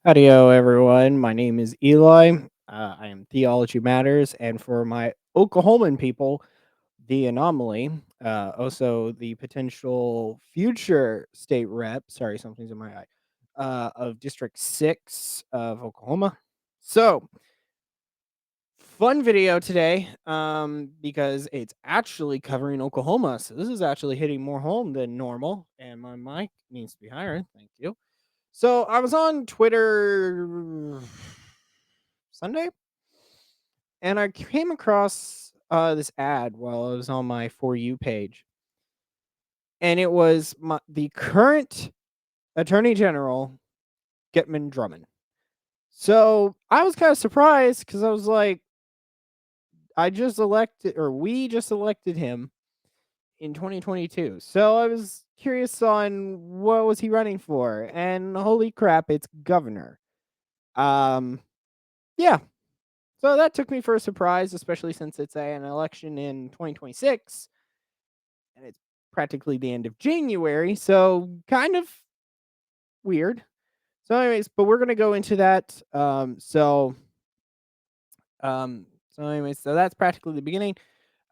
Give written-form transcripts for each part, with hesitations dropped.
Howdy-o, everyone. My name is Eli. I am Theology Matters, and for my Oklahoman people, the anomaly, also the potential future state rep. Sorry, something's in my eye. Of District 6 of Oklahoma. So, fun video today, because it's actually covering Oklahoma. So this is actually hitting more home than normal, and my mic needs to be higher. Thank you. So I was on Twitter Sunday, and I came across this ad while I was on my For You page, and it was the current Attorney General, Drummond. So I was kind of surprised because I was like, I just elected, or we just elected him in 2022. So I was curious on what was he running for, and holy crap, it's governor. Um, yeah, So that took me for a surprise, especially since it's an election in 2026 and it's practically the end of January. So kind of weird. So, anyways, but we're gonna go into that. So that's practically the beginning.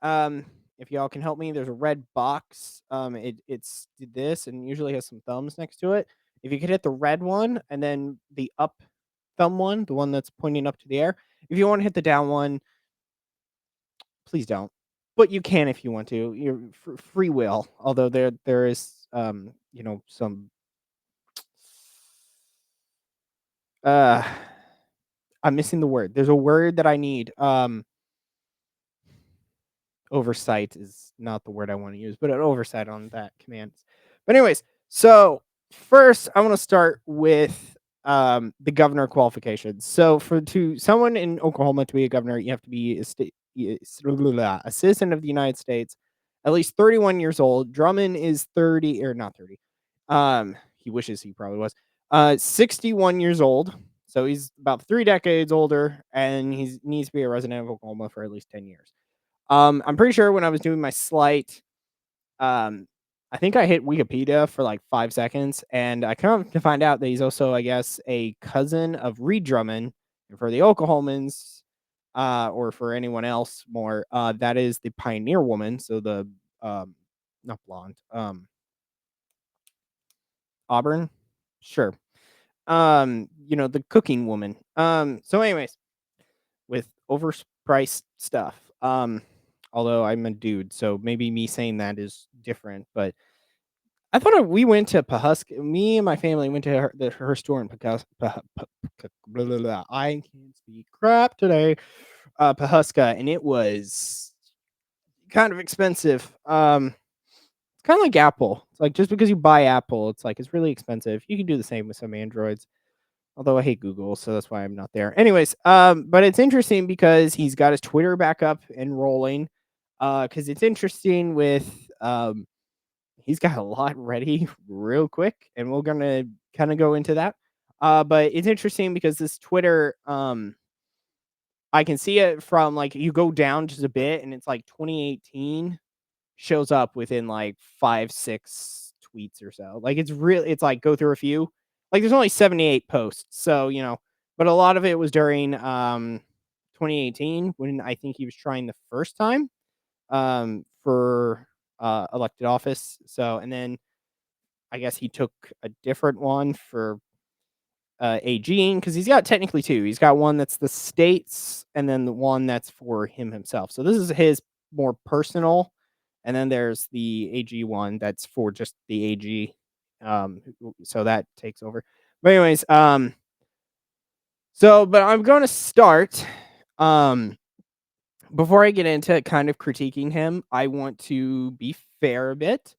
Um, if y'all can help me, there's a red box. It's this and usually has some thumbs next to it. If you could hit the red one and then the up thumb one, the one that's pointing up to the air. If you want to hit the down one, please don't. But you can if you want to. You're free will. Although there is some uh I'm missing the word. There's a word that I need. Oversight is not the word I want to use, but an oversight on that command. But anyways, so first I want to start with the governor qualifications. So for to someone in Oklahoma to be a governor, you have to be a citizen of the United States, at least 31 years old. Drummond is 30 or not 30. He wishes he probably was. 61 years old. So he's about 3 decades older and he needs to be a resident of Oklahoma for at least 10 years. I'm pretty sure when I was doing my slight, um, I think I hit Wikipedia for like 5 seconds, and I come to find out that he's also, I guess, a cousin of Reed Drummond. And for the Oklahomans, or for anyone else more, that is the pioneer woman. So the not blonde, auburn, sure. The cooking woman. So, anyways, with overpriced stuff. Although I'm a dude, so maybe me saying that is different. But I thought we went to Pahuska. Me and my family went to her store in blah, blah, blah. I can't speak crap today. Pahuska, and it was kind of expensive. It's kind of like Apple. It's like just because you buy Apple, it's like it's really expensive. You can do the same with some Androids. Although I hate Google, so that's why I'm not there. Anyways, but it's interesting because he's got his Twitter back up and rolling. Because it's interesting with he's got a lot ready real quick, and we're gonna kind of go into that. But it's interesting because this Twitter, I can see it from like you go down just a bit, and it's like 2018 shows up within like 5, 6 tweets or so. Like it's like go through a few. Like there's only 78 posts. So, but a lot of it was during 2018 when I think he was trying the first time for elected office. So, and then I guess he took a different one for AGing because he's got technically two. He's got one that's the states and then the one that's for him himself. So this is his more personal, and then there's the AG one that's for just the AG. So that takes over. But anyways, but I'm going to start. Um, before I get into kind of critiquing him, I want to be fair a bit.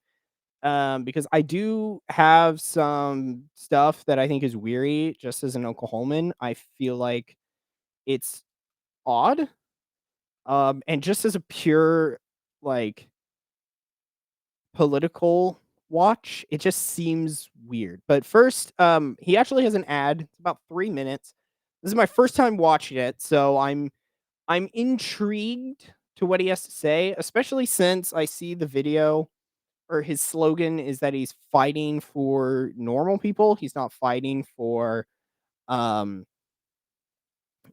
Because I do have some stuff that I think is weary just as an Oklahoman. I feel like it's odd. And just as a pure, like, political watch, it just seems weird. But first, he actually has an ad. It's about 3 minutes. This is my first time watching it, so I'm intrigued to what he has to say, especially since I see the video or his slogan is that he's fighting for normal people. He's not fighting for um,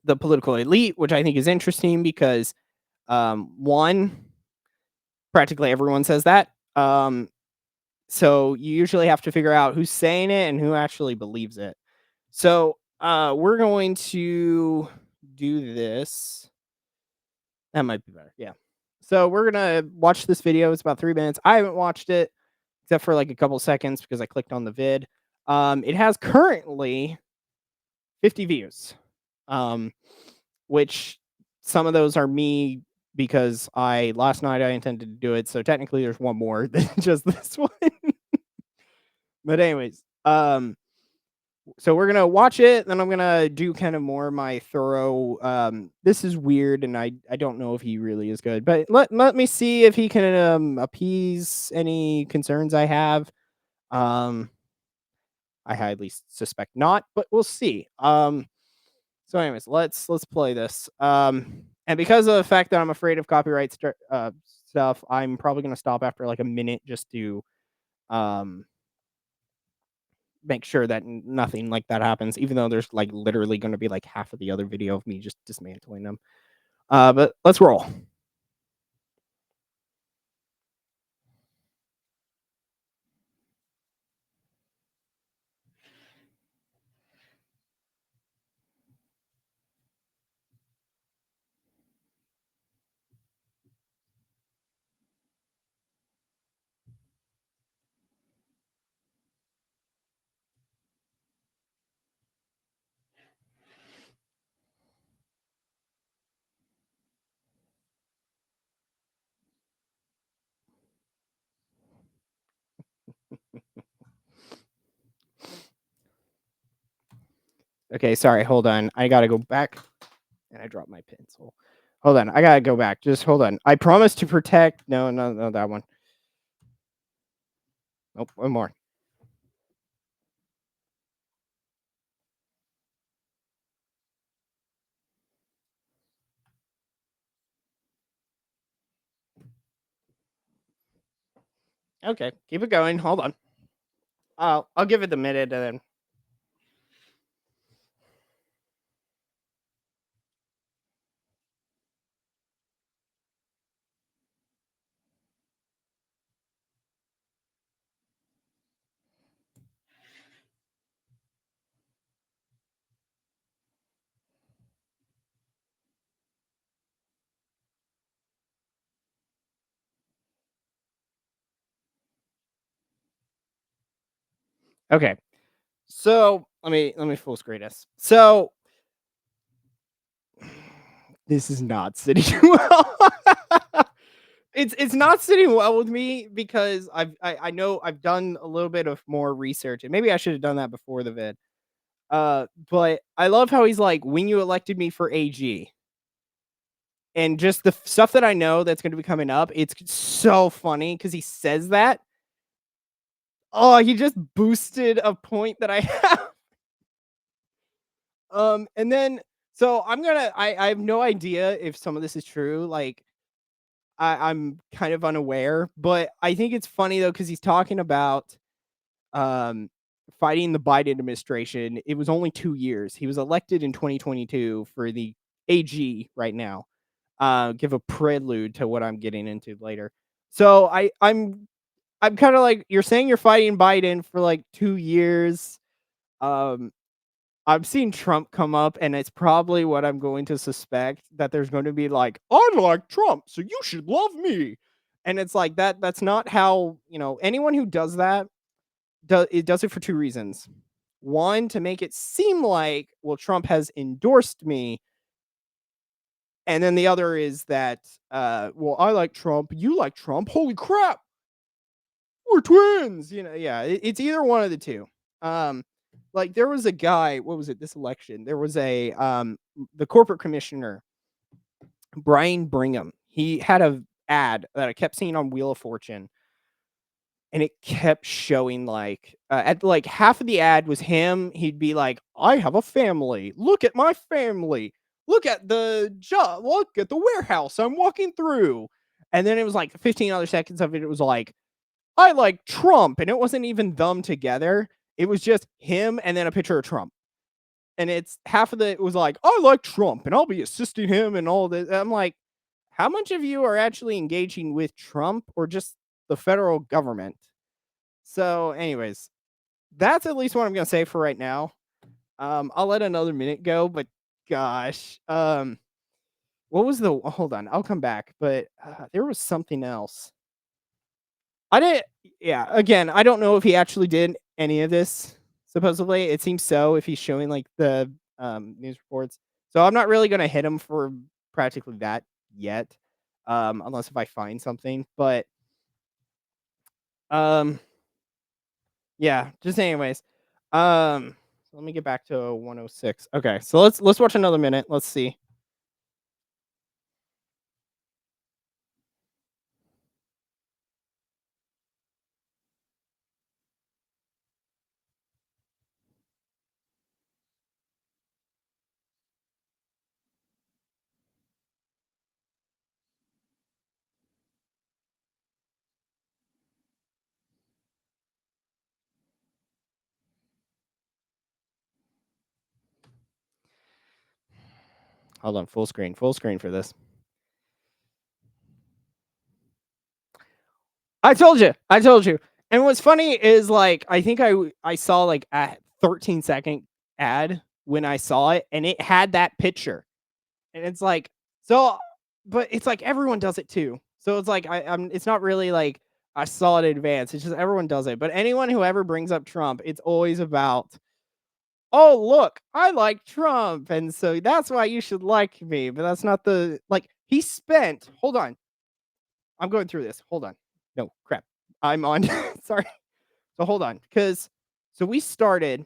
the political elite, which I think is interesting because one, practically everyone says that. So you usually have to figure out who's saying it and who actually believes it. So we're going to do this. That might be better. Yeah. So we're gonna watch this video. It's about 3 minutes. I haven't watched it except for like a couple seconds because I clicked on the vid. It has currently 50 views, um, which some of those are me because I last night I intended to do it. So technically, there's one more than just this one. But anyways, so we're gonna watch it, then I'm gonna do kind of more my thorough. This is weird, and I don't know if he really is good, but let me see if he can appease any concerns I have. Um, I highly suspect not, but we'll see. So anyways, let's play this. And because of the fact that I'm afraid of copyright stuff, I'm probably gonna stop after like a minute just to um make sure that nothing like that happens, even though there's like literally going to be like half of the other video of me just dismantling them. But let's roll. Okay, sorry, hold on. I gotta go back, and I dropped my pencil. Hold on, I gotta go back. Just hold on. I promise to protect. No, no, no, that one. Nope, one more. Okay, keep it going. Hold on. I'll give it a minute and then. Okay, so let me full screen this. So this is not sitting well. It's not sitting well with me because I know I've done a little bit of more research, and maybe I should have done that before the vid. But I love how he's like, "When you elected me for AG," and just the stuff that I know that's going to be coming up. It's so funny because he says that. Oh, he just boosted a point that I have. And then so I have no idea if some of this is true. Like I'm kind of unaware, but I think it's funny though because he's talking about um, fighting the Biden administration. It was only 2 years. He was elected in 2022 for the AG right now. Give a prelude to what I'm getting into later. So I'm kind of like you're saying you're fighting Biden for like 2 years. Um, I've seen Trump come up, and it's probably what I'm going to suspect that there's going to be like, I like Trump, so you should love me. And it's like that. That's not how anyone who does that does it for two reasons. One, to make it seem like, well, Trump has endorsed me. And then the other is that, well, I like Trump. You like Trump. Holy crap. We're twins. Yeah, it's either one of the two. Um, like there was a guy, what was it, this election? There was the corporate commissioner, Brian Brigham. He had a ad that I kept seeing on Wheel of Fortune, and it kept showing like at like half of the ad was him. He'd be like, I have a family. Look at my family. Look at the job. Look at the warehouse I'm walking through. And then it was like 15 other seconds of it. It was like, I like Trump. And it wasn't even them together. It was just him and then a picture of Trump. and it's half of it was like, "I like Trump, and I'll be assisting him and all this." I'm like, how much of you are actually engaging with Trump or just the federal government? So, anyways, that's at least what I'm gonna say for right now. I'll let another minute go, but gosh, what was the hold on, I'll come back, but, there was something else. I didn't yeah, again, I don't know if he actually did any of this, supposedly. It seems so if he's showing, like, the, news reports. So I'm not really gonna hit him for practically that yet, unless if I find something, but, um, yeah, just anyways. So let me get back to 106. Okay, so let's watch another minute, let's see. Hold on, full screen for this. I told you. And what's funny is, like, I think I saw, like, a 13-second ad when I saw it, and it had that picture, and it's like so but it's like everyone does it too. So it's like I'm it's not really like I saw it in advance, it's just everyone does it, but anyone who ever brings up Trump, it's always about, "Oh, look, I like Trump, and so that's why you should like me," but that's not the like, he spent hold on, I'm going through this, hold on. No, crap. I'm on sorry. So hold on, because so we started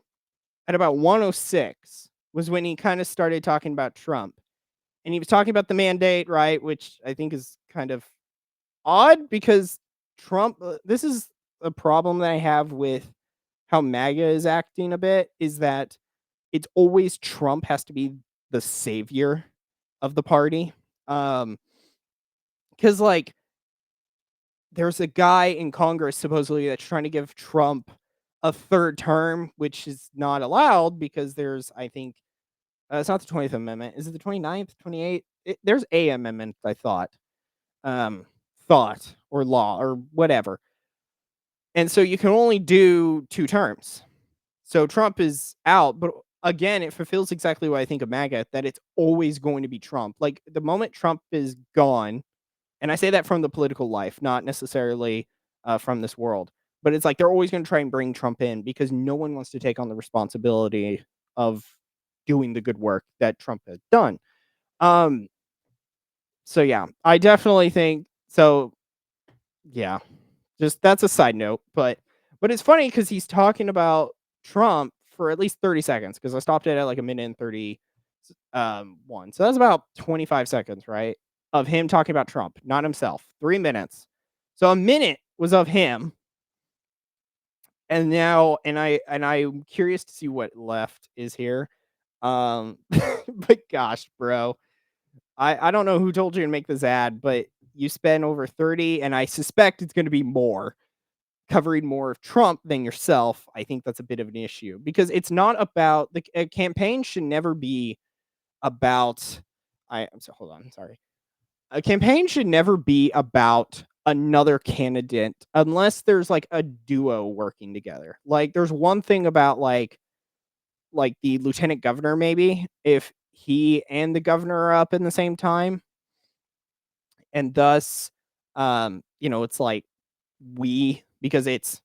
at about 106 was when he kinda started talking about Trump, and he was talking about the mandate, right, which I think is kind of odd because Trump this is a problem that I have with how MAGA is acting a bit, is that it's always Trump has to be the savior of the party, um, because like, there's a guy in Congress supposedly that's trying to give Trump a 3rd term, which is not allowed because there's, I think, it's not the 20th Amendment. Is it the 29th, 28th? There's a amendment, I um, thought or law or whatever. And so you can only do 2 terms. So Trump is out, but again, it fulfills exactly what I think of MAGA, that it's always going to be Trump. Like the moment Trump is gone, and I say that from the political life, not necessarily from this world. But it's like they're always going to try and bring Trump in because no one wants to take on the responsibility of doing the good work that Trump has done. Um, so yeah, I definitely think so. Yeah, just that's a side note, but it's funny because he's talking about Trump for at least 30 seconds because I stopped it at like a minute and 30 one. So that's about 25 seconds, right? Of him talking about Trump, not himself. 3 minutes. So a minute was of him. And now I'm curious to see what left is here. But gosh, bro. I don't know who told you to make this ad, but you spend over 30 and I suspect it's gonna be more covering more of Trump than yourself. I think that's a bit of an issue because it's not about a campaign should never be about I'm so hold on, sorry. A campaign should never be about another candidate unless there's like a duo working together. Like there's one thing about like the lieutenant governor maybe if he and the governor are up in the same time and thus it's like we because it's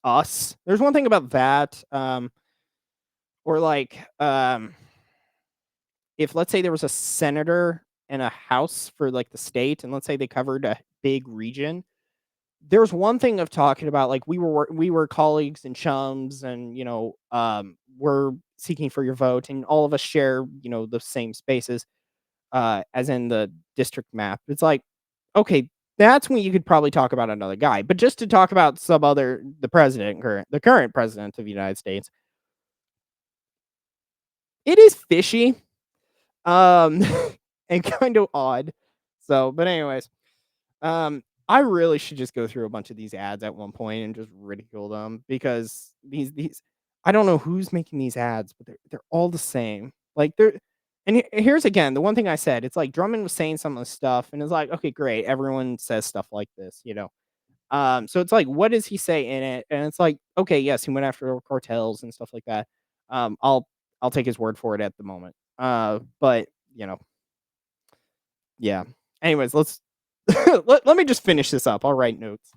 us. There's one thing about that or like if let's say there was a senator and a house for like the state and let's say they covered a big region, there's one thing of talking about like we were colleagues and chums and we're seeking for your vote and all of us share the same spaces as in the district map. It's like okay, that's when you could probably talk about another guy, but just to talk about some other the current president of the United States, it is fishy. Um, and kind of odd. So, but anyways, I really should just go through a bunch of these ads at one point and just ridicule them because these I don't know who's making these ads, but they're all the same. Like, they're and here's again, the one thing I said, it's like Drummond was saying some of the stuff, and it's like, "Okay, great, everyone says stuff like this," you know? So it's like, what does he say in it? And it's like, okay, yes, he went after cartels and stuff like that. I'll take his word for it at the moment. But, you know, yeah. Anyways, let's let me just finish this up. I'll write notes.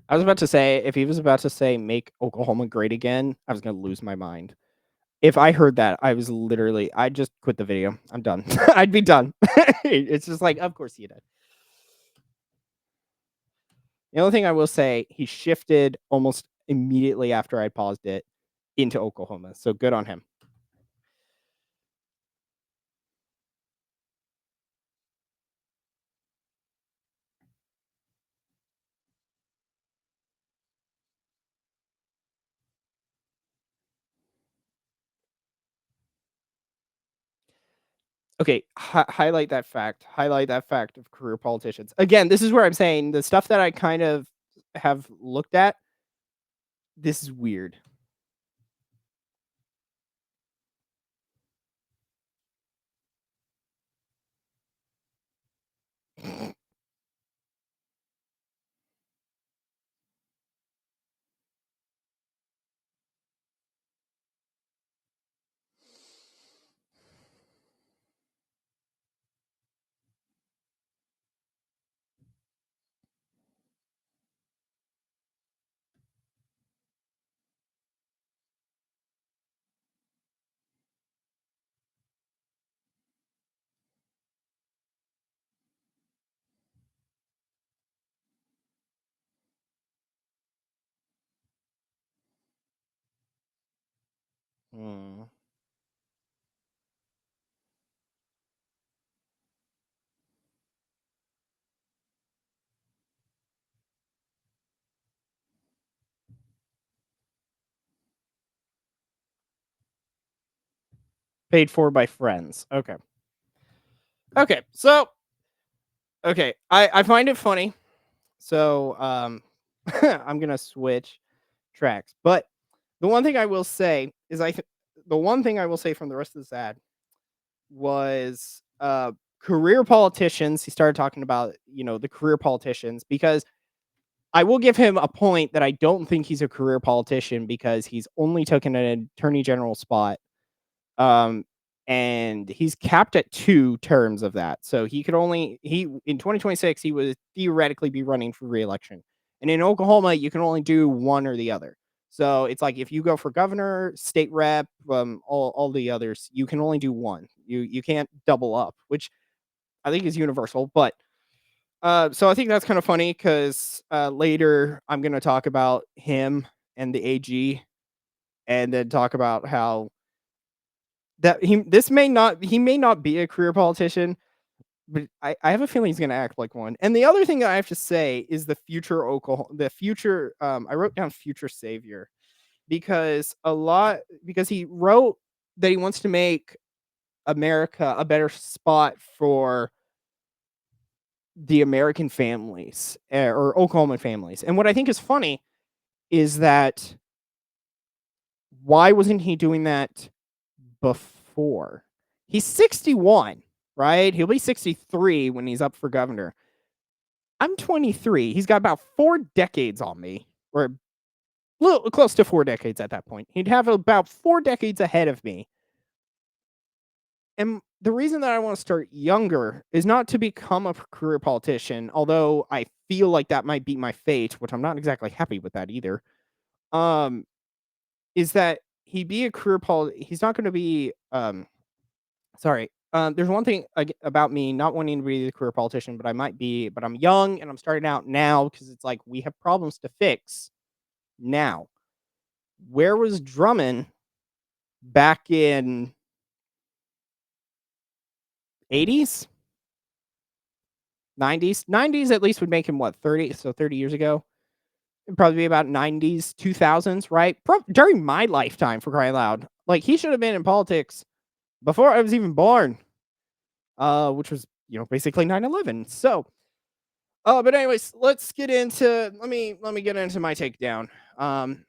I was about to say, if he was about to say make Oklahoma great again, I was gonna lose my mind. If I heard that, I'd just quit the video. I'm done. I'd be done. It's just like, of course he did. The only thing I will say, he shifted almost immediately after I paused it into Oklahoma. So good on him. Okay, highlight that fact. Highlight that fact of career politicians. Again, this is where I'm saying the stuff that I kind of have looked at, this is weird. Hmm. Paid for by friends. Okay. Okay. So, okay, I find it funny. So, I'm gonna switch tracks. But the one thing I will say is the one thing I will say from the rest of this ad was career politicians. He started talking about, the career politicians because I will give him a point that I don't think he's a career politician because he's only taken an attorney general spot. Um, and he's capped at 2 terms of that. So he in 2026 he would theoretically be running for reelection. And in Oklahoma, you can only do one or the other. So it's like if you go for governor, state rep, all the others, you can only do one. You can't double up, which I think is universal. But so I think that's kind of funny because later I'm going to talk about him and the AG, and then talk about how that he may not be a career politician, but I have a feeling he's gonna act like one. And the other thing that I have to say is the future, I wrote down future savior because he wrote that he wants to make America a better spot for the American families, or Oklahoma families. And what I think is funny is that why wasn't he doing that before? He's 61, right? He'll be 63 when he's up for governor. I'm 23. He's got about 4 decades on me, or little close to 4 decades at that point. He'd have about 4 decades ahead of me. And the reason that I want to start younger is not to become a career politician, although I feel like that might be my fate, which I'm not exactly happy with that either. Um, is that he's not going to be sorry. There's one thing about me not wanting to be a career politician, but I might be, but I'm young and I'm starting out now because it's like we have problems to fix now. Where was Drummond back in 80s, 90s? 90s at least would make him what, 30? So 30 years ago. It'd probably be about 90s, 2000s, right? During my lifetime, for crying loud. Like, he should have been in politics before I was even born, which was, basically 9/11. So, but anyways, let's get into let me get into my takedown. Um,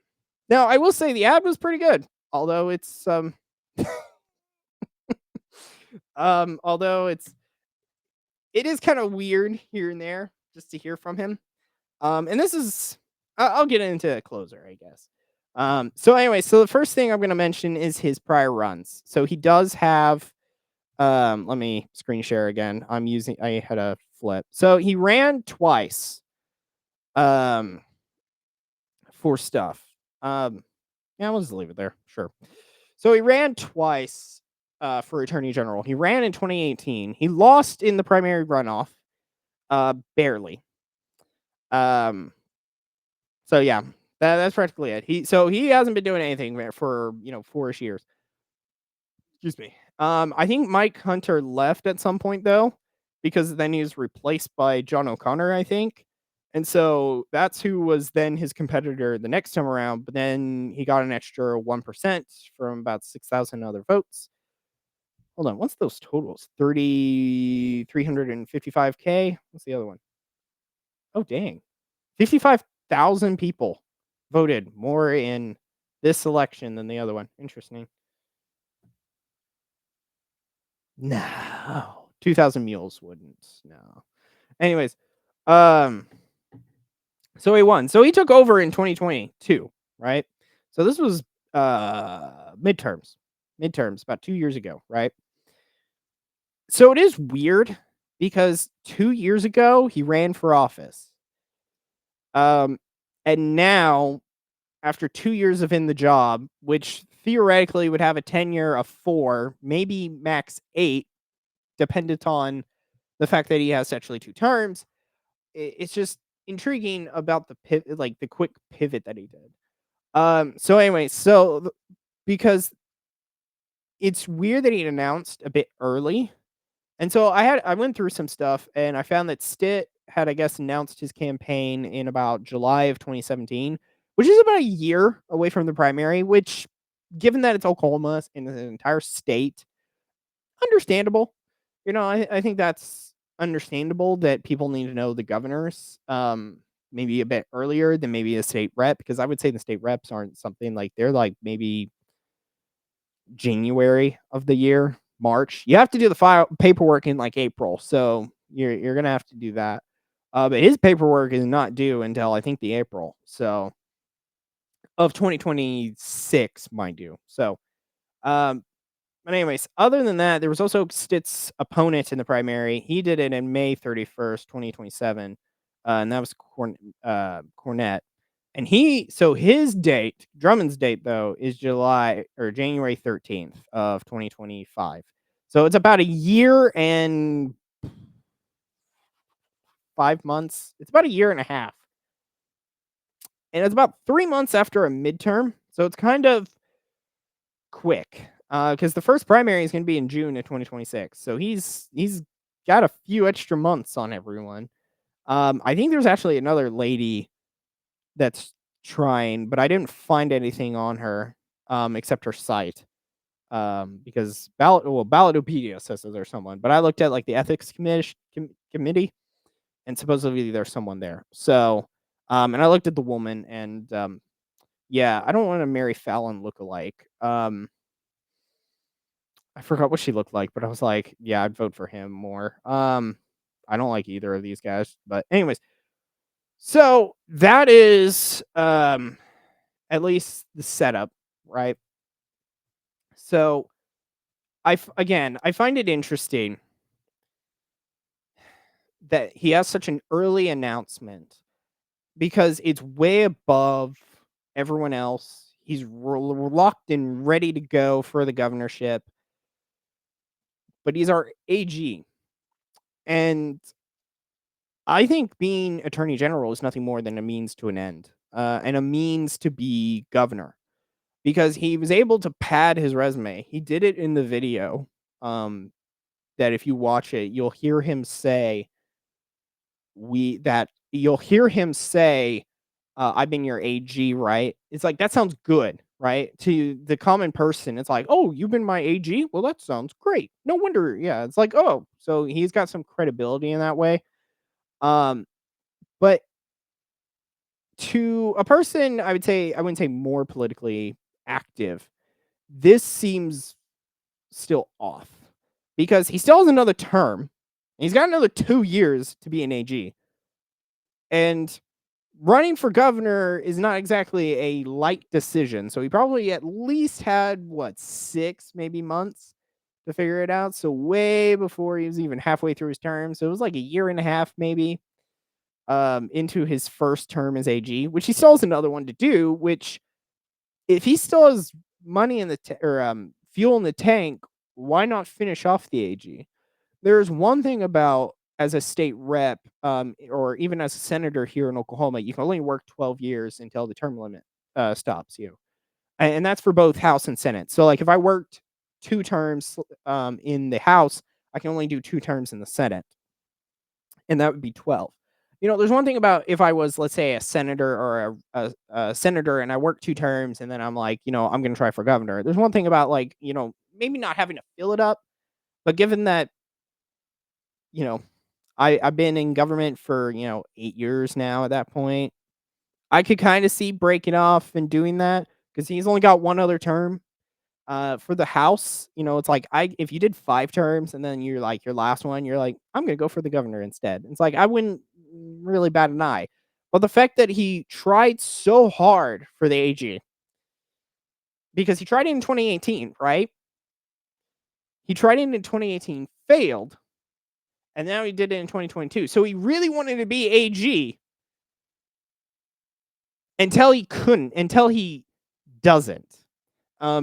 Now I will say the ad was pretty good, although it's although it is kind of weird here and there just to hear from him. And this is I'll get into a closer, I guess. So anyway, so the first thing I'm going to mention is his prior runs. So he does have let me screen share again. I had a flip. So he ran twice um for stuff. Um yeah, we'll just leave it there. Sure. So he ran twice for attorney general. He ran in 2018. He lost in the primary runoff barely. Um So yeah, that's practically it. He hasn't been doing anything there for 4ish years. Excuse me. I think Mike Hunter left at some point though, because then he was replaced by John O'Connor, I think. And so that's who was then his competitor the next time around. But then he got an extra 1% from about 6,000 other votes. Hold on, what's those totals? 355K. What's the other one? Oh dang, 55,000 people voted more in this election than the other one. Interesting. No. 2,000 mules wouldn't. No. Anyways, um, so he won. So he took over in 2022, right? So this was midterms. Midterms about 2 years ago, right? So it is weird because 2 years ago he ran for office. Um and now after 2 years of in the job, which theoretically would have a tenure of 4, maybe max 8, dependent on the fact that he has actually 2 terms, it's just intriguing about the quick pivot that he did. So anyway, because it's weird that he announced a bit early, and so I went through some stuff, and I found that Stitt had, I guess, announced his campaign in about July of 2017, which is about a year away from the primary, which, given that it's Oklahoma and an entire state, understandable. I think that's understandable that people need to know the governors, maybe a bit earlier than maybe a state rep, because I would say the state reps aren't something like they're like maybe January of the year, March. You have to do the file paperwork in like April, so you're gonna have to do that. But his paperwork is not due until I think the April of 2026, mind you. So, um, but anyways, other than that, there was also Stitt's opponent in the primary. He did it in May 31st, 2027, and that was Cornette. And his date, Drummond's date though, is July or January 13th of 2025. So it's about a year and 5 months. It's about a year and a half, and it's about 3 months after a midterm. So it's kind of quick, because the first primary is gonna be in June of 2026, so he's got a few extra months on everyone. I think there's actually another lady that's trying, but I didn't find anything on her, except her site, because Ballotopedia says that there's someone, but I looked at, like, the ethics committee, and supposedly there's someone there. So, and I looked at the woman and, yeah, I don't wanna marry Fallon look-alike. I forgot what she looked like, but I was like, "Yeah, I'd vote for him more." I don't like either of these guys, but anyways, so that is, at least the setup, right? So, I find it interesting that he has such an early announcement because it's way above everyone else. He's locked and ready to go for the governorship, but he's our AG, and I think being attorney general is nothing more than a means to an end, and a means to be governor, because he was able to pad his resume. He did it in the video. That if you watch it, you'll hear him say I've been your AG, right? It's like, that sounds good, right? To the common person, it's like, "Oh, you've been my AG? Well, that sounds great. No wonder." Yeah, it's like, "Oh." So he's got some credibility in that way. Um, but to a person, I wouldn't say more politically active, this seems still off because he still has another term. He's got another 2 years to be an AG, and running for governor is not exactly a light decision, so he probably at least had, what, 6, maybe months to figure it out, so way before he was even halfway through his term, so it was like a year and a half maybe, into his first term as AG, which he still has another one to do, which if he still has money in the fuel in the tank, why not finish off the AG? There's one thing about as a state rep, or even as a senator here in Oklahoma, you can only work 12 years until the term limit, stops you, and that's for both House and Senate. So, like, if I worked 2 terms, in the House, I can only do 2 terms in the Senate, and that would be 12. There's one thing about if I was, let's say, a senator or a senator and I work 2 terms and then I'm like, I'm gonna try for governor. There's one thing about, like, maybe not having to fill it up, but given that, you know, I've been in government for, 8 years now at that point. I could kinda see breaking off and doing that because he's only got 1 other term. For the House, it's like if you did 5 terms and then you're like your last one, you're like, "I'm gonna go for the governor instead." It's like I wouldn't really bat an eye. But the fact that he tried so hard for the AG, because he tried it in 2018, right? He tried it in 2018, failed, and now he did it in 2022. So he really wanted to be AG until he couldn't, until he doesn't.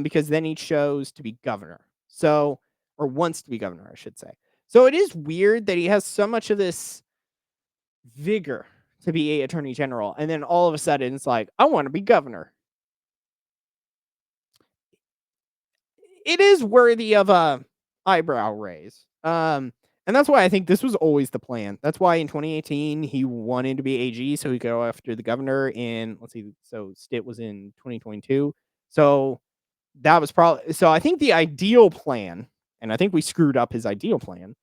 Because then he chose to be governor. So, or wants to be governor, I should say. So it is weird that he has so much of this vigor to be a attorney general, and then all of a sudden it's like, I want to be governor. It is worthy of a eyebrow raise. And that's why I think this was always the plan. That's why in 2018 he wanted to be AG so he could go after the governor in, let's see, so Stitt was in 2022. So that was probably, so I think the ideal plan, and I think we screwed up his ideal plan.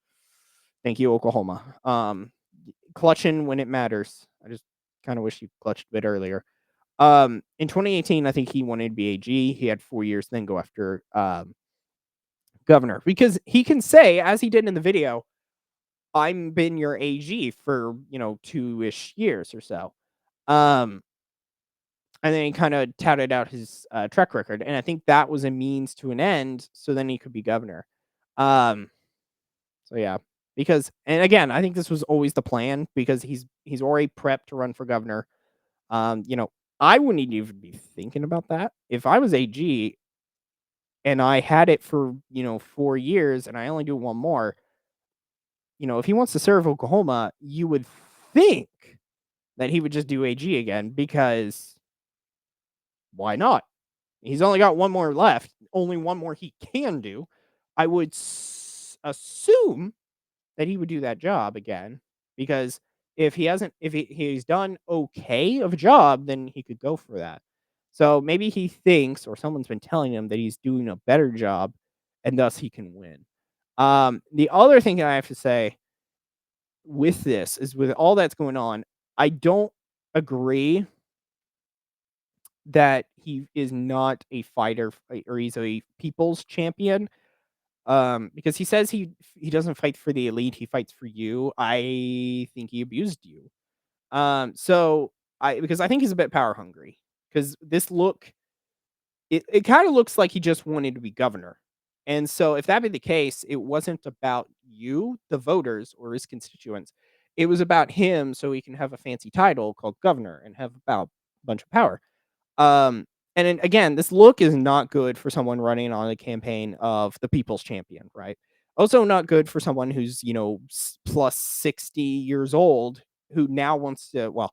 Thank you, Oklahoma. Clutching when it matters. I just kind of wish you clutched a bit earlier. In 2018, I think he wanted to be AG. He had 4 years, then go after governor because he can say, as he did in the video, I'm been your AG for 2-ish years or so. Um, and then he kind of touted out his track record, and I think that was a means to an end. So then he could be governor. Um, so yeah, because and again, I think this was always the plan because he's already prepped to run for governor. Um, you know, I wouldn't even be thinking about that if I was AG and I had it for 4 years and I only do one more. If he wants to serve Oklahoma, you would think that he would just do AG again because why not? He's only got one more left, only one more he can do. I would assume that he would do that job again because if he hasn't, if he's done okay of a job, then he could go for that. So maybe he thinks, or someone's been telling him that he's doing a better job, and thus he can win. The other thing that I have to say with this is with all that's going on, I don't agree that he is not a fighter or he's a people's champion. Because he says he doesn't fight for the elite, he fights for you. I think he abused you. So I because I think he's a bit power hungry. Because this look, it kind of looks like he just wanted to be governor. And so if that be the case, it wasn't about you, the voters, or his constituents. It was about him so he can have a fancy title called governor and have about a bunch of power. And then again, this look is not good for someone running on a campaign of the people's champion, right? Also not good for someone who's, plus 60 years old who now wants to, well,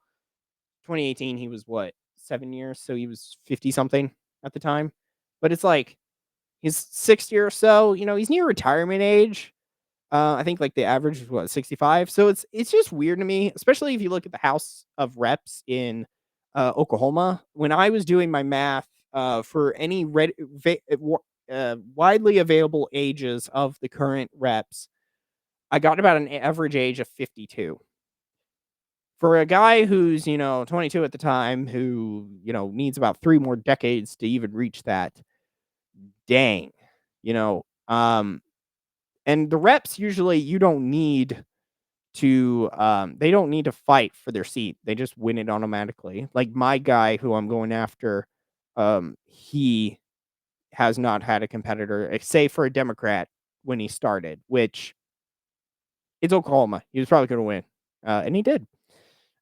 2018 he was what, 7 years, so he was 50 something at the time. But it's like he's 60 or so, he's near retirement age. I think like the average is what, 65. So it's just weird to me, especially if you look at the House of Reps in Oklahoma. When I was doing my math, for any widely available ages of the current reps, I got about an average age of 52. For a guy who's, 22 at the time, who, needs about 3 more decades to even reach that, dang, you know, and the reps usually you don't need they don't need to fight for their seat. They just win it automatically. Like my guy who I'm going after, he has not had a competitor, save for a Democrat when he started, which it's Oklahoma. He was probably gonna win. And he did.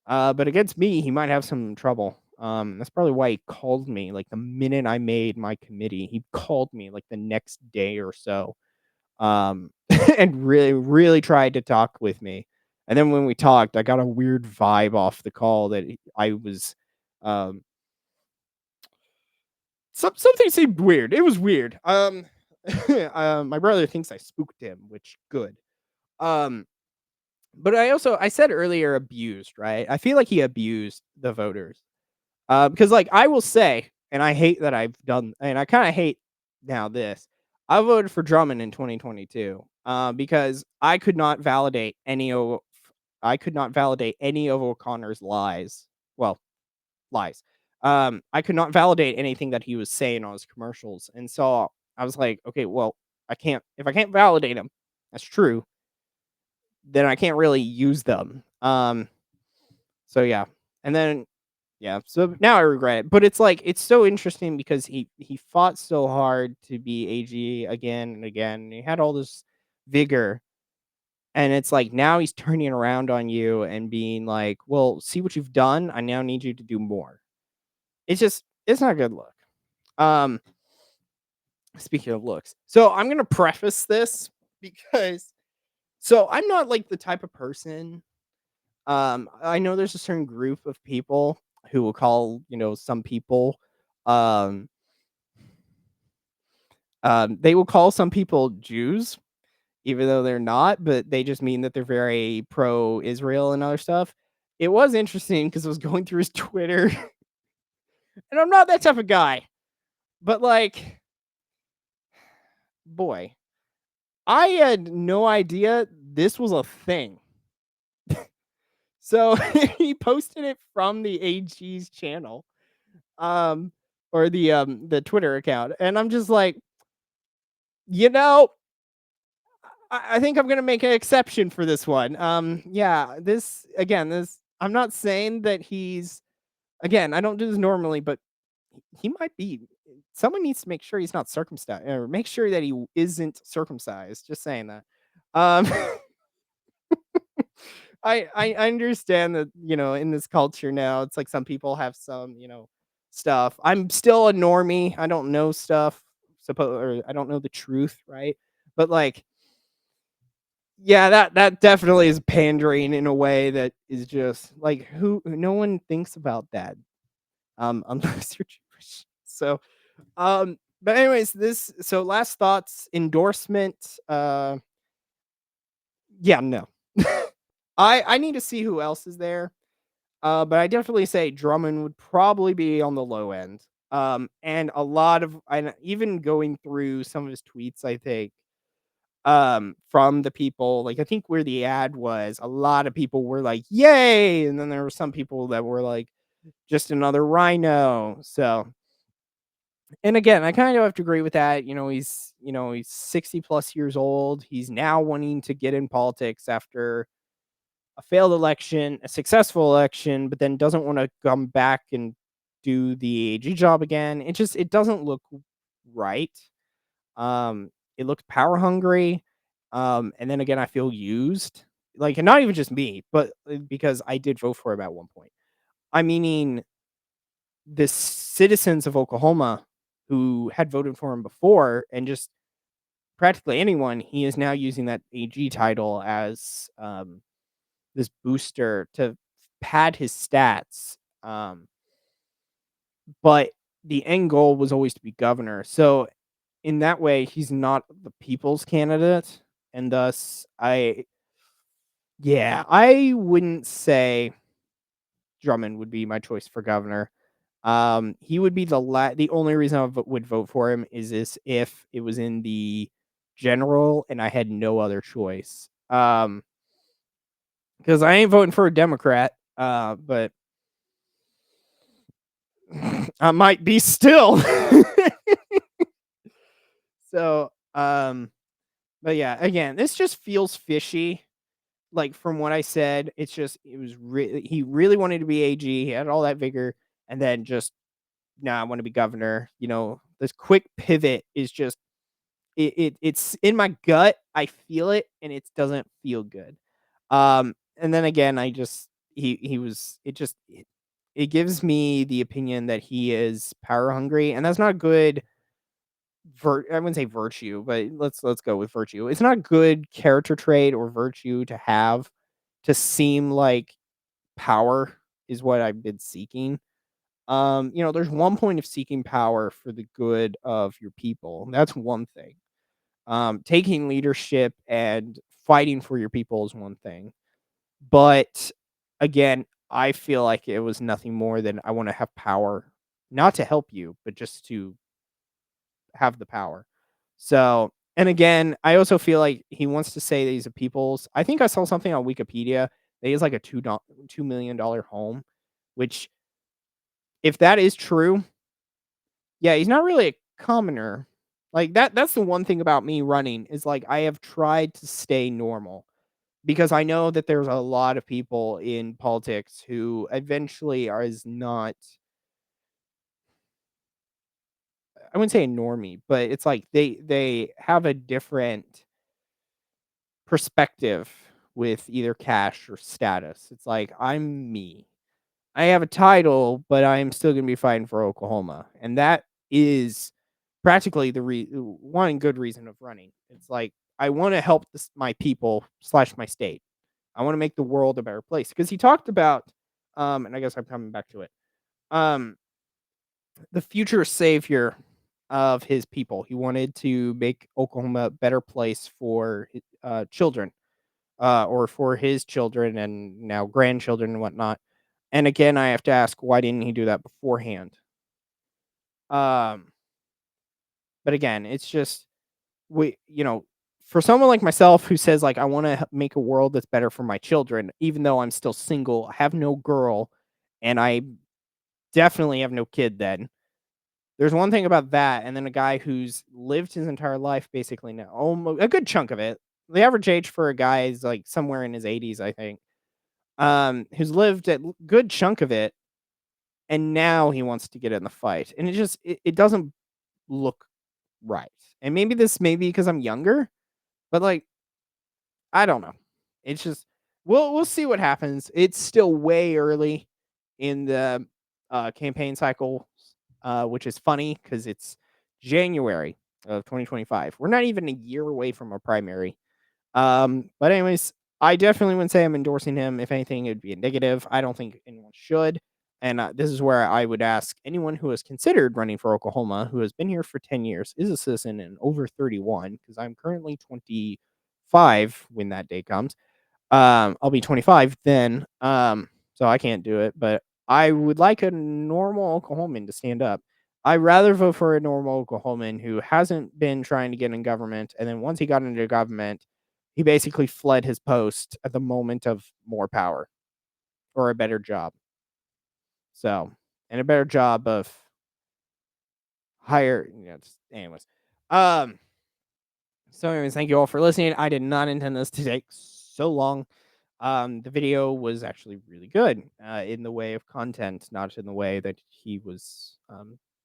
But against me, he might have some trouble. That's probably why he called me, like, the minute I made my committee, he called me, like, the next day or so, um, and really, really tried to talk with me. And then when we talked, I got a weird vibe off the call that I was, um something seemed weird. It was weird. My brother thinks I spooked him, which good. Um, but I said earlier abused, right? I feel like he abused the voters. Because, like, I will say, and I hate that I've done and I kinda hate now this, I voted for Drummond in 2022, because I could not validate any of O'Connor's lies. Well, lies. I could not validate anything that he was saying on his commercials, and so I was like, "Okay, well, I can't validate them, that's true, then I can't really use them." So yeah, and then yeah, so now I regret it, but it's like it's so interesting because he fought so hard to be AG again and again, and he had all this vigor, and it's like now he's turning around on you and being like, "Well, see what you've done. I now need you to do more." It's not a good look. Um, Speaking of looks, so I'm gonna preface this because I'm not like the type of person. I know there's a certain group of people who will call, some people, um, they will call some people Jews, even though they're not, but they just mean that they're very pro-Israel and other stuff. It was interesting because I was going through his Twitter, and I'm not that type of guy, but like, boy, I had no idea this was a thing. So he posted it from the AG's channel, um, or the Twitter account, and I'm just like, you know, I think I'm gonna make an exception for this one. Yeah, this I'm not saying that he's again, I don't do this normally, but he might be. Someone needs to make sure he's not circumcised, or make sure that he isn't circumcised. Just saying that. Um, I understand that, in this culture now, it's like some people have some, stuff. I'm still a normie. I don't know stuff, or I don't know the truth, right? But like, yeah, that definitely is pandering in a way that is just like who no one thinks about that, unless you're Jewish. So, but anyways, last thoughts, endorsement, yeah, no. I need to see who else is there. But I definitely say Drummond would probably be on the low end. And a lot of and even going through some of his tweets, I think, from the people, like, I think where the ad was, a lot of people were like, "Yay!" And then there were some people that were like, "Just another rhino." So, and again, I kind of have to agree with that. He's 60 plus years old. He's now wanting to get in politics after a failed election, a successful election, but then doesn't want to come back and do the AG job again. It doesn't look right. It looks power hungry. And then again, I feel used. Like, and not even just me, but because I did vote for him at one point. I meaning the citizens of Oklahoma who had voted for him before, and just practically anyone, he is now using that AG title as this booster to pad his stats. But the end goal was always to be governor. So in that way, he's not the people's candidate. And thus, I wouldn't say Drummond would be my choice for governor. He would be the only reason would vote for him is this if it was in the general and I had no other choice. Because I ain't voting for a Democrat, but I might be still. So, but yeah, again, this just feels fishy. Like from what I said, it was he really wanted to be AG. He had all that vigor, and then just nah, I want to be governor. This quick pivot is just it's in my gut. I feel it, and it doesn't feel good. And then again, I just he was it gives me the opinion that he is power hungry, and that's not good. I wouldn't say virtue, but let's go with virtue. It's not a good character trait or virtue to have to seem like power is what I've been seeking. There's one point of seeking power for the good of your people. That's one thing. Taking leadership and fighting for your people is one thing. But again, I feel like it was nothing more than I want to have power, not to help you, but just to have the power. So, and again, I also feel like he wants to say that he's a people's. I think I saw something on Wikipedia that he's like a $2 million home, which if that is true, yeah, he's not really a commoner. Like that's the one thing about me running is like I have tried to stay normal because I know that there's a lot of people in politics who eventually are is not I wouldn't say a normie, but it's like they have a different perspective with either cash or status. It's like I'm me. I have a title, but I'm still going to be fighting for Oklahoma, and that is practically the one good reason of running. It's like I want to help my people slash my state. I want to make the world a better place because he talked about, and I guess I'm coming back to it. Um, the future savior of his people. He wanted to make Oklahoma a better place for children, or for his children and now grandchildren and whatnot. And again, I have to ask, why didn't he do that beforehand? Um, but again, it's just for someone like myself who says like I want to make a world that's better for my children, even though I'm still single, I have no girl, and I definitely have no kid. Then there's one thing about that, and then a guy who's lived his entire life basically now, almost a good chunk of it. The average age for a guy is like somewhere in his 80s, I think. Who's lived a good chunk of it, and now he wants to get in the fight, and it doesn't look right. And maybe this may be because I'm younger, but like I don't know. It's just we'll see what happens. It's still way early in the campaign cycle, which is funny because it's January of 2025. We're not even a year away from a primary. But anyways, I definitely wouldn't say I'm endorsing him. If anything, it'd be a negative. I don't think anyone should. And this is where I would ask anyone who has considered running for Oklahoma, who has been here for 10 years, is a citizen and over 31, because I'm currently 25 when that day comes. I'll be 25 then. So I can't do it, but I would like a normal Oklahoman to stand up. I'd rather vote for a normal Oklahoman who hasn't been trying to get in government, and then once he got into government, he basically fled his post at the moment of more power or a better job. So, and a better job of higher, anyways. Um, so anyways, thank you all for listening. I did not intend this to take so long. The video was actually really good in the way of content, not in the way that he was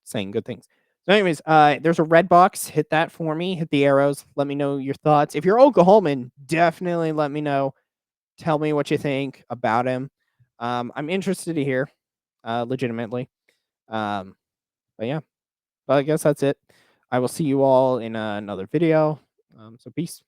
saying good things. So, anyways, there's a red box. Hit that for me. Hit the arrows. Let me know your thoughts. If you're Oklahoman, definitely let me know. Tell me what you think about him. I'm interested to hear, legitimately. Um, but yeah, but I guess that's it. I will see you all in another video. So peace.